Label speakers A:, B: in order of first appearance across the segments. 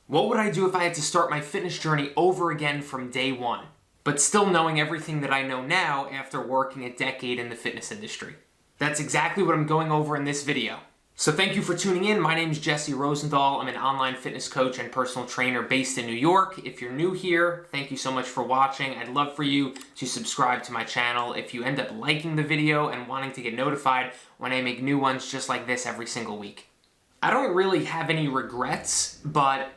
A: What would I do if I had to start my fitness journey over again from day one, but still knowing everything that I know now after working a decade in the fitness industry? That's exactly what I'm going over in this video. So thank you for tuning in. My name is Jesse Rosenthal. I'm an online fitness coach and personal trainer based in New York. If you're new here, thank you so much for watching. I'd love for you to subscribe to my channel if you end up liking the video and wanting to get notified when I make new ones just like this every single week. I don't really have any regrets, but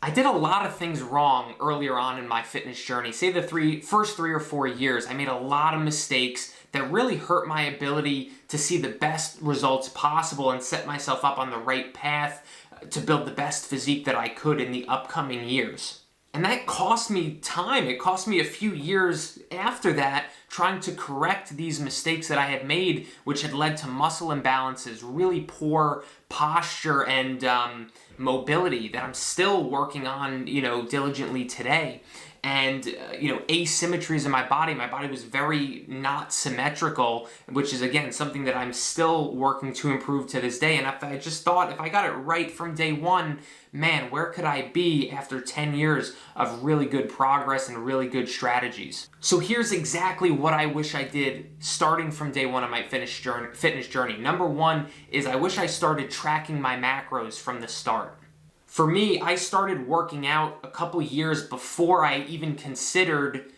A: I did a lot of things wrong earlier on in my fitness journey. Say the first 3 or 4 years, I made a lot of mistakes that really hurt my ability to see the best results possible and set myself up on the right path to build the best physique that I could in the upcoming years. And that cost me time. It cost me a few years after that trying to correct these mistakes that I had made, which had led to muscle imbalances, really poor posture and mobility that I'm still working on, diligently today. And, asymmetries in my body. My body was very not symmetrical, which is, again, something that I'm still working to improve to this day. And I just thought if I got it right from day one, man, where could I be after 10 years of really good progress and really good strategies? So here's exactly what I wish I did starting from day one of my fitness journey. Number one is I wish I started tracking my macros from the start. For me, I started working out a couple years before I even considered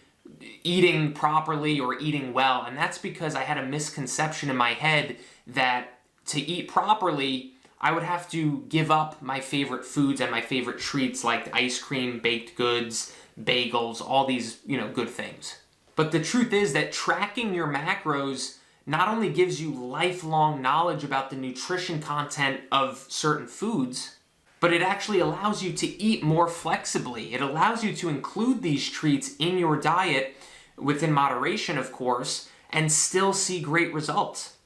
A: eating properly or eating well. And that's because I had a misconception in my head that to eat properly, I would have to give up my favorite foods and my favorite treats like ice cream, baked goods, bagels, all these, good things. But the truth is that tracking your macros not only gives you lifelong knowledge about the nutrition content of certain foods, but it actually allows you to eat more flexibly. It allows you to include these treats in your diet, within moderation, of course, and still see great results.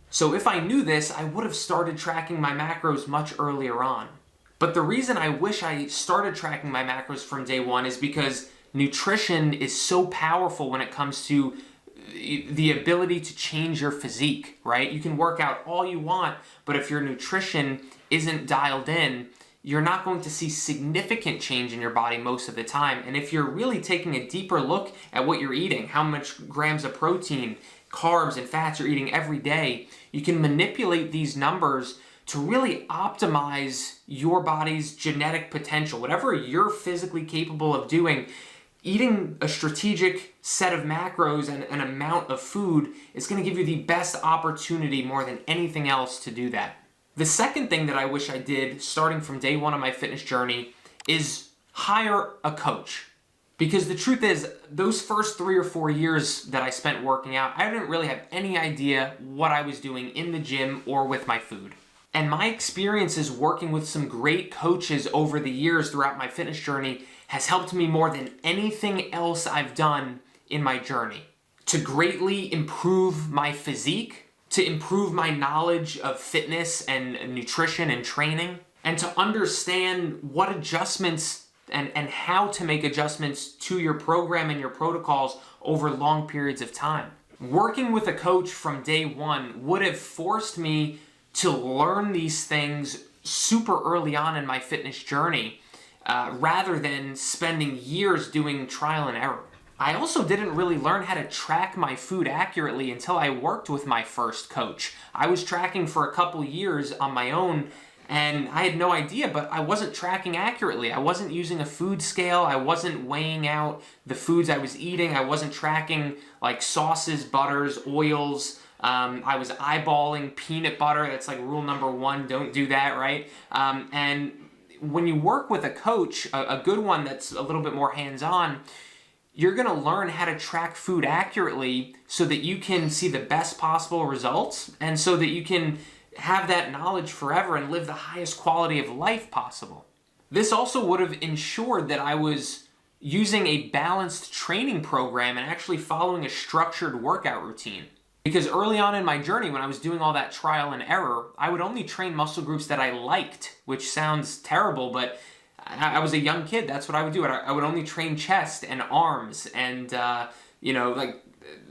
A: So if I knew this, I would have started tracking my macros much earlier on. But the reason I wish I started tracking my macros from day one is because nutrition is so powerful when it comes to the ability to change your physique, right? You can work out all you want, but if your nutrition isn't dialed in, you're not going to see significant change in your body most of the time. And if you're really taking a deeper look at what you're eating, how much grams of protein, carbs, and fats you're eating every day, you can manipulate these numbers to really optimize your body's genetic potential. Whatever you're physically capable of doing, eating a strategic set of macros and an amount of food is going to give you the best opportunity more than anything else to do that. The second thing that I wish I did starting from day one of my fitness journey is hire a coach. Because the truth is, those first 3 or 4 years that I spent working out, I didn't really have any idea what I was doing in the gym or with my food. And my experiences working with some great coaches over the years throughout my fitness journey has helped me more than anything else I've done in my journey to greatly improve my physique, to improve my knowledge of fitness and nutrition and training, and to understand what adjustments and how to make adjustments to your program and your protocols over long periods of time. Working with a coach from day one would have forced me to learn these things super early on in my fitness journey, rather than spending years doing trial and error. I also didn't really learn how to track my food accurately until I worked with my first coach. I was tracking for a couple years on my own, and I had no idea, but I wasn't tracking accurately. I wasn't using a food scale. I wasn't weighing out the foods I was eating. I wasn't tracking like sauces, butters, oils. I was eyeballing peanut butter. That's like rule number 1, don't do that, right? And when you work with a coach, a good one that's a little bit more hands-on, you're going to learn how to track food accurately so that you can see the best possible results and so that you can have that knowledge forever and live the highest quality of life possible. This also would have ensured that I was using a balanced training program and actually following a structured workout routine. Because early on in my journey, when I was doing all that trial and error, I would only train muscle groups that I liked, which sounds terrible, but I was a young kid. That's what I would do. I would only train chest and arms and,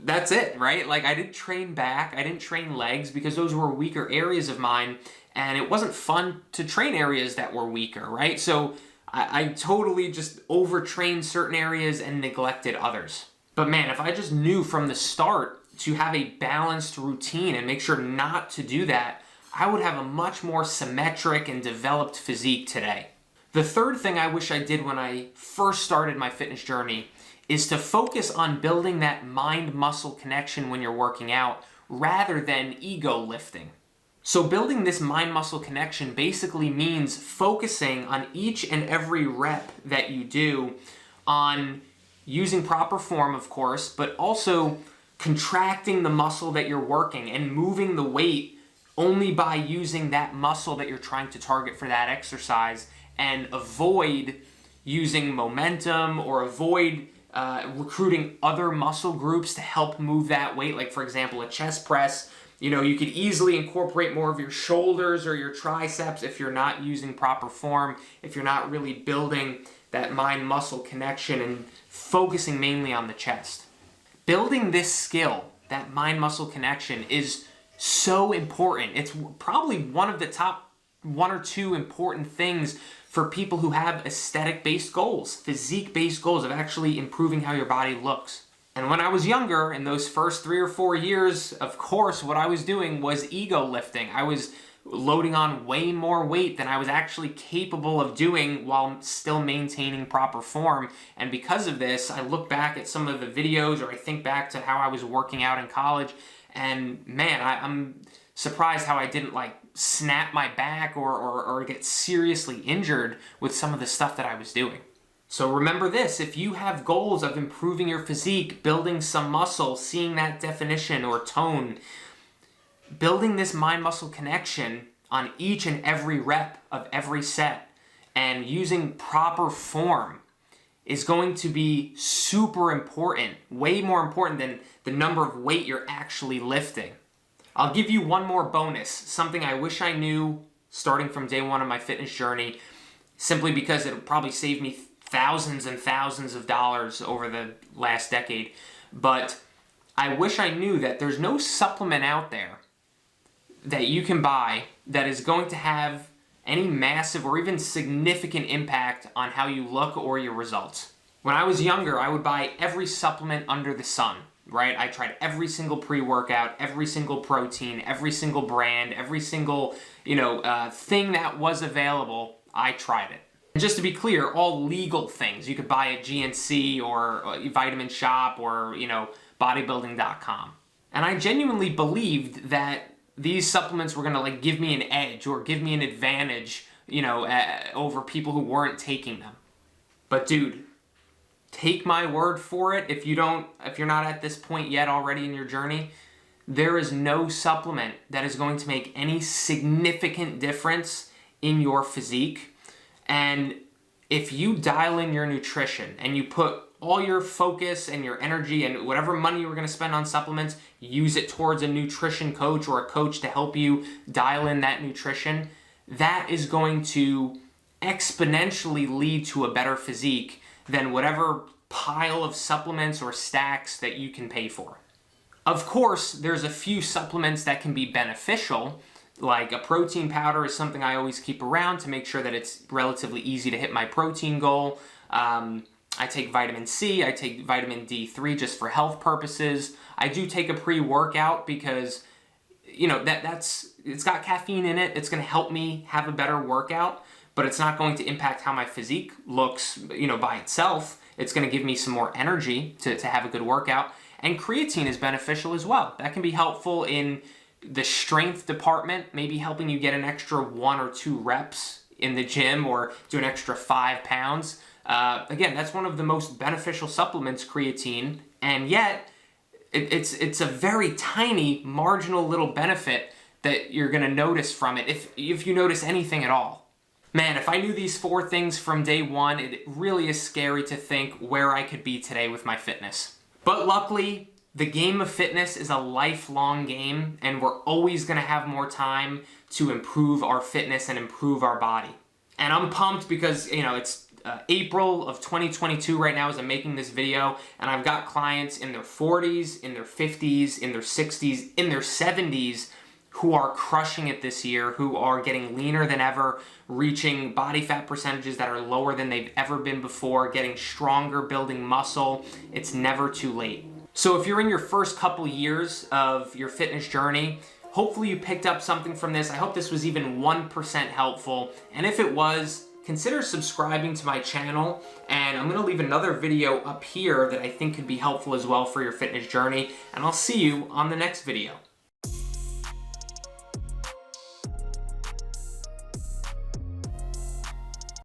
A: that's it, right? Like I didn't train back. I didn't train legs because those were weaker areas of mine. And it wasn't fun to train areas that were weaker, right? So I totally just overtrained certain areas and neglected others. But man, if I just knew from the start to have a balanced routine and make sure not to do that, I would have a much more symmetric and developed physique today. The third thing I wish I did when I first started my fitness journey is to focus on building that mind-muscle connection when you're working out rather than ego lifting. So building this mind-muscle connection basically means focusing on each and every rep that you do on using proper form, of course, but also contracting the muscle that you're working and moving the weight only by using that muscle that you're trying to target for that exercise, and avoid using momentum or avoid recruiting other muscle groups to help move that weight. Like for example, a chest press, you could easily incorporate more of your shoulders or your triceps if you're not using proper form, if you're not really building that mind-muscle connection and focusing mainly on the chest. Building this skill, that mind-muscle connection, is so important. It's probably one of the top 1 or 2 important things for people who have aesthetic-based goals, physique-based goals of actually improving how your body looks. And when I was younger, in those first 3 or 4 years, of course, what I was doing was ego lifting. I was loading on way more weight than I was actually capable of doing while still maintaining proper form. And because of this, I look back at some of the videos, or I think back to how I was working out in college, and man, I'm surprised how I didn't snap my back or get seriously injured with some of the stuff that I was doing. So remember this, if you have goals of improving your physique, building some muscle, seeing that definition or tone, building this mind-muscle connection on each and every rep of every set and using proper form is going to be super important, way more important than the number of weight you're actually lifting. I'll give you one more bonus, something I wish I knew starting from day one of my fitness journey, simply because it'll probably save me thousands and thousands of dollars over the last decade. But I wish I knew that there's no supplement out there that you can buy that is going to have any massive or even significant impact on how you look or your results. When I was younger, I would buy every supplement under the sun, right? I tried every single pre-workout, every single protein, every single brand, every single, thing that was available, I tried it. And just to be clear, all legal things. You could buy at GNC or Vitamin Shop or, bodybuilding.com. And I genuinely believed that these supplements were gonna give me an edge or give me an advantage, over people who weren't taking them. But dude, take my word for it. If you're not at this point yet already in your journey, there is no supplement that is going to make any significant difference in your physique. And if you dial in your nutrition and you put all your focus and your energy and whatever money you were going to spend on supplements, use it towards a nutrition coach or a coach to help you dial in that nutrition, that is going to exponentially lead to a better physique than whatever pile of supplements or stacks that you can pay for. Of course, there's a few supplements that can be beneficial, like a protein powder is something I always keep around to make sure that it's relatively easy to hit my protein goal. I take vitamin C, I take vitamin D3 just for health purposes. I do take a pre-workout because, it's got caffeine in it. It's going to help me have a better workout, but it's not going to impact how my physique looks, by itself. It's going to give me some more energy to have a good workout. And creatine is beneficial as well. That can be helpful in the strength department, maybe helping you get an extra 1 or 2 reps in the gym or do an extra 5 pounds. Again, that's one of the most beneficial supplements, creatine, and yet it's a very tiny, marginal little benefit that you're going to notice from it, if you notice anything at all. Man, if I knew these 4 things from day one, it really is scary to think where I could be today with my fitness. But luckily, the game of fitness is a lifelong game, and we're always going to have more time to improve our fitness and improve our body. And I'm pumped because, it's April of 2022 right now as I'm making this video, and I've got clients in their 40s, in their 50s, in their 60s, in their 70s who are crushing it this year, who are getting leaner than ever, reaching body fat percentages that are lower than they've ever been before, getting stronger, building muscle. It's never too late. So if you're in your first couple years of your fitness journey, hopefully you picked up something from this. I hope this was even 1% helpful. And if it was, consider subscribing to my channel, and I'm gonna leave another video up here that I think could be helpful as well for your fitness journey, and I'll see you on the next video.